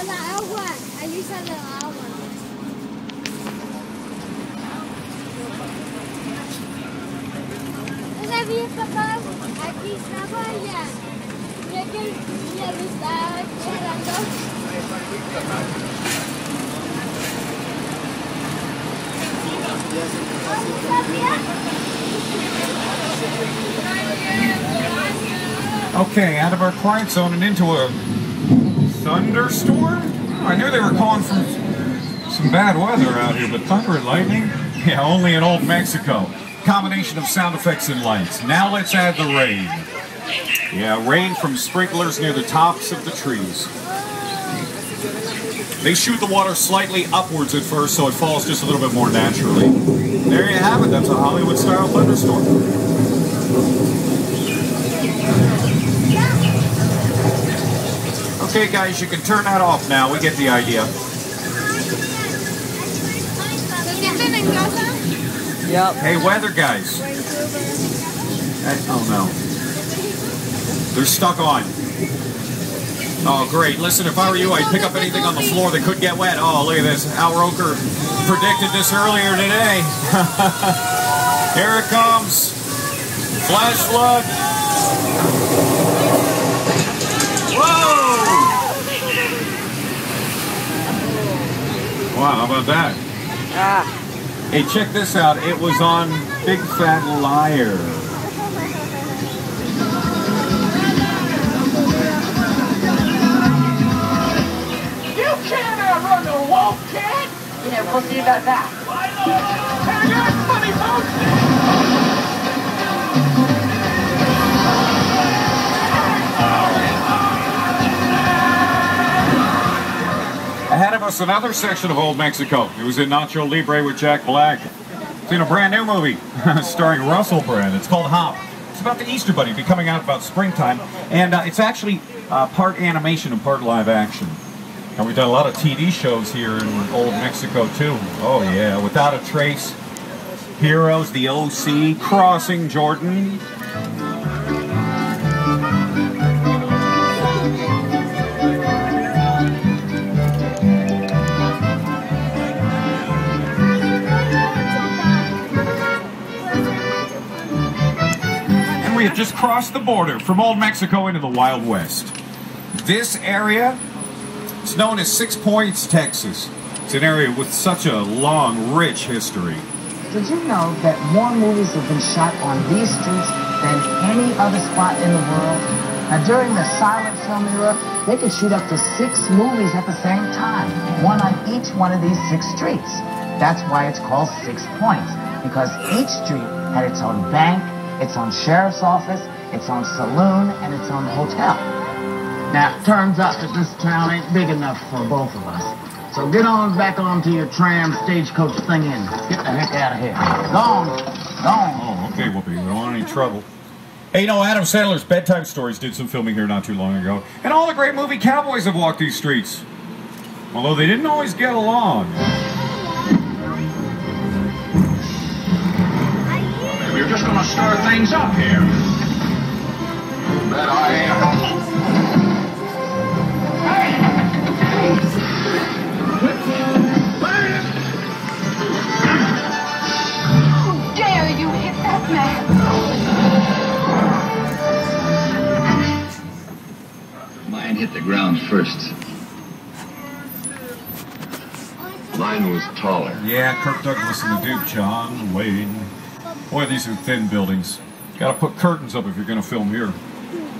La agua, ahí sale la agua. La vi, papá, aquí estaba ya. Ya que ya lo estaba esperando. Okay, out of our quiet zone and into a thunderstorm? I knew they were calling for some bad weather out here, but thunder and lightning? Yeah, only in old Mexico. Combination of sound effects and lights. Now let's add the rain. Yeah, rain from sprinklers near the tops of the trees. They shoot the water slightly upwards at first, so it falls just a little bit more naturally. There you have it. That's a Hollywood-style thunderstorm. Okay, guys, you can turn that off now. We get the idea. Yep. Hey, weather guys. Oh, no. They're stuck on. Oh, great. Listen, if I were you, I'd pick up anything on the floor that could get wet. Oh, look at this. Al Roker predicted this earlier today. Here it comes. Flash flood. Whoa! Wow, how about that? Hey, check this out. It was on Big Fat Liar. You can't outrun the wolf, kid! Yeah, we'll see about that. Funny folks! Ahead of us, another section of Old Mexico. It was in Nacho Libre with Jack Black. It's in a brand new movie starring Russell Brand. It's called Hop. It's about the Easter Bunny. It'll be coming out about springtime. And it's actually part animation and part live action. And we've done a lot of TV shows here in Old Mexico, too. Oh, yeah. Without a Trace, Heroes, The OC, Crossing Jordan. We have just crossed the border from Old Mexico into the Wild West. This area is known as Six Points, Texas. It's an area with such a long, rich history. Did you know that more movies have been shot on these streets than any other spot in the world? Now, during the silent film era, they could shoot up to 6 movies at the same time, one on each one of these 6 streets. That's why it's called Six Points, because each street had its own bank, its own sheriff's office, its own saloon, and its own hotel. Now, it turns out that this town ain't big enough for both of us. So get on back onto your tram stagecoach thing and get the heck out of here. Go on. Go on. Oh, okay, Whoopi. We don't want any trouble. Hey, you know, Adam Sandler's Bedtime Stories did some filming here not too long ago. And all the great movie cowboys have walked these streets. Although they didn't always get along. We're just gonna stir things up here. Bet I am. Hey! How dare you hit that man? Man hit the ground first. Mine was taller. Yeah, Kirk Douglas and the Duke, John Wayne. Boy, these are thin buildings. Gotta put curtains up if you're gonna film here.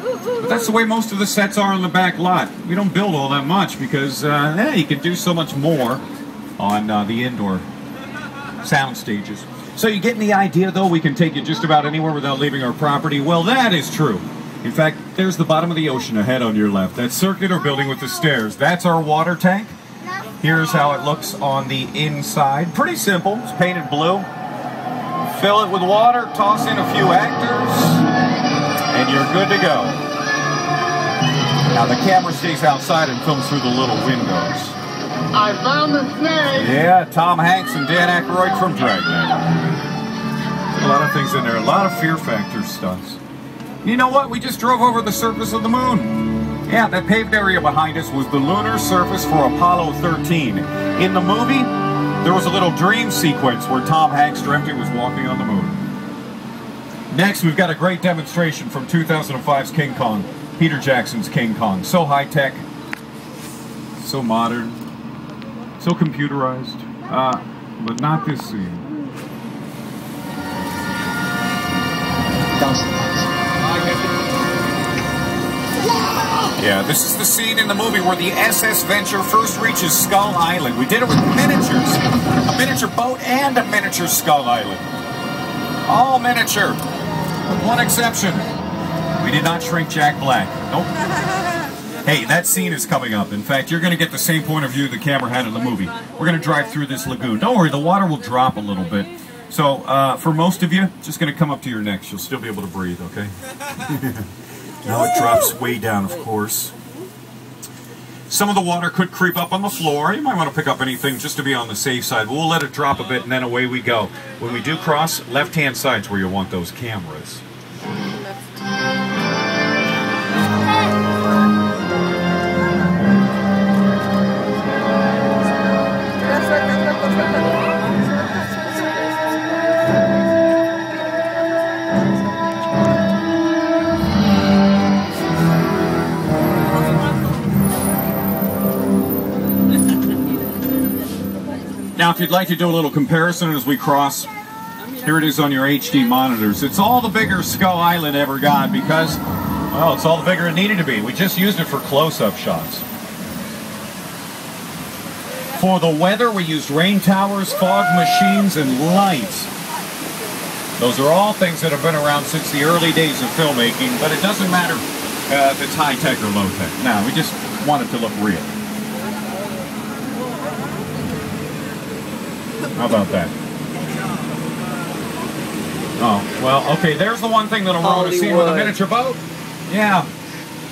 But that's the way most of the sets are in the back lot. We don't build all that much because you can do so much more on the indoor sound stages. So you getting the idea, though? We can take you just about anywhere without leaving our property. Well, that is true. In fact, there's the bottom of the ocean ahead on your left. That circular building with the stairs. That's our water tank. Here's how it looks on the inside. Pretty simple. It's painted blue. Fill it with water, toss in a few actors, and you're good to go. Now the camera stays outside and films through the little windows. I found the snake. Yeah, Tom Hanks and Dan Aykroyd from Dragnet. A lot of things in there, a lot of Fear Factor stunts. You know what? We just drove over the surface of the moon. Yeah, that paved area behind us was the lunar surface for Apollo 13. In the movie, there was a little dream sequence where Tom Hanks dreamt he was walking on the moon. Next, we've got a great demonstration from 2005's King Kong, Peter Jackson's King Kong. So high-tech, so modern, so computerized, but not this scene. Yeah, this is the scene in the movie where the SS Venture first reaches Skull Island. We did it with miniatures. A miniature boat and a miniature Skull Island. All miniature, with one exception. We did not shrink Jack Black. Nope. Hey, that scene is coming up. In fact, you're going to get the same point of view the camera had in the movie. We're going to drive through this lagoon. Don't worry, the water will drop a little bit. So, for most of you, it's just going to come up to your necks. You'll still be able to breathe, okay? Now it drops way down, of course. Some of the water could creep up on the floor. You might want to pick up anything just to be on the safe side. We'll let it drop a bit, and then away we go. When we do cross, left-hand side's where you'll want those cameras. Now, if you'd like to do a little comparison as we cross, here it is on your HD monitors. It's all the bigger Skull Island ever got because, well, it's all the bigger it needed to be. We just used it for close-up shots. For the weather, we used rain towers, fog machines, and lights. Those are all things that have been around since the early days of filmmaking, but it doesn't matter if it's high-tech or low-tech. No, we just want it to look real. How about that? Oh, well, okay, there's the one thing that'll ruin a scene with a miniature boat. Yeah,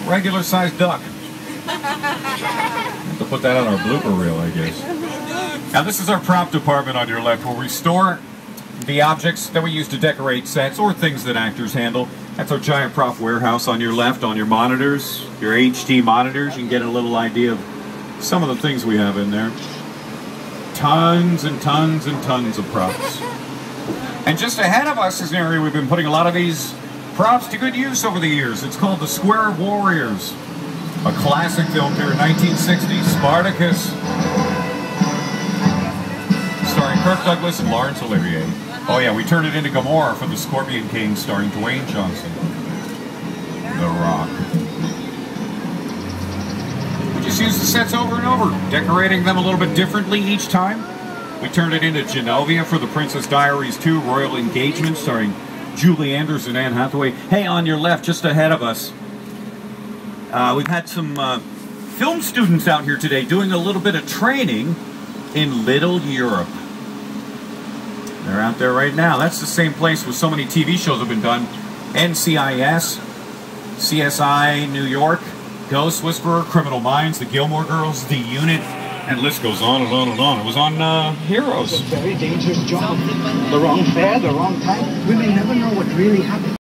regular-sized duck. Have to put that on our blooper reel, I guess. Now, this is our prop department on your left, where we store the objects that we use to decorate sets or things that actors handle. That's our giant prop warehouse on your left, on your monitors, your HD monitors. You can get a little idea of some of the things we have in there. Tons and tons and tons of props. And just ahead of us is an area we've been putting a lot of these props to good use over the years. It's called the Square Warriors. A classic film here in 1960, Spartacus. Starring Kirk Douglas and Laurence Olivier. Oh yeah, we turned it into Gamora for the Scorpion King, starring Dwayne Johnson. The Rock. Just use the sets over and over, decorating them a little bit differently each time. We turned it into Genovia for The Princess Diaries 2, Royal Engagement, starring Julie Andrews and Anne Hathaway. Hey, on your left, just ahead of us, we've had some film students out here today doing a little bit of training in Little Europe. They're out there right now. That's the same place where so many TV shows have been done. NCIS, CSI New York, Ghost Whisperer, Criminal Minds, The Gilmore Girls, The Unit, and the list goes on and on and on. It was on Heroes. It's a very dangerous job. The wrong fare, the wrong time. We may never know what really happened.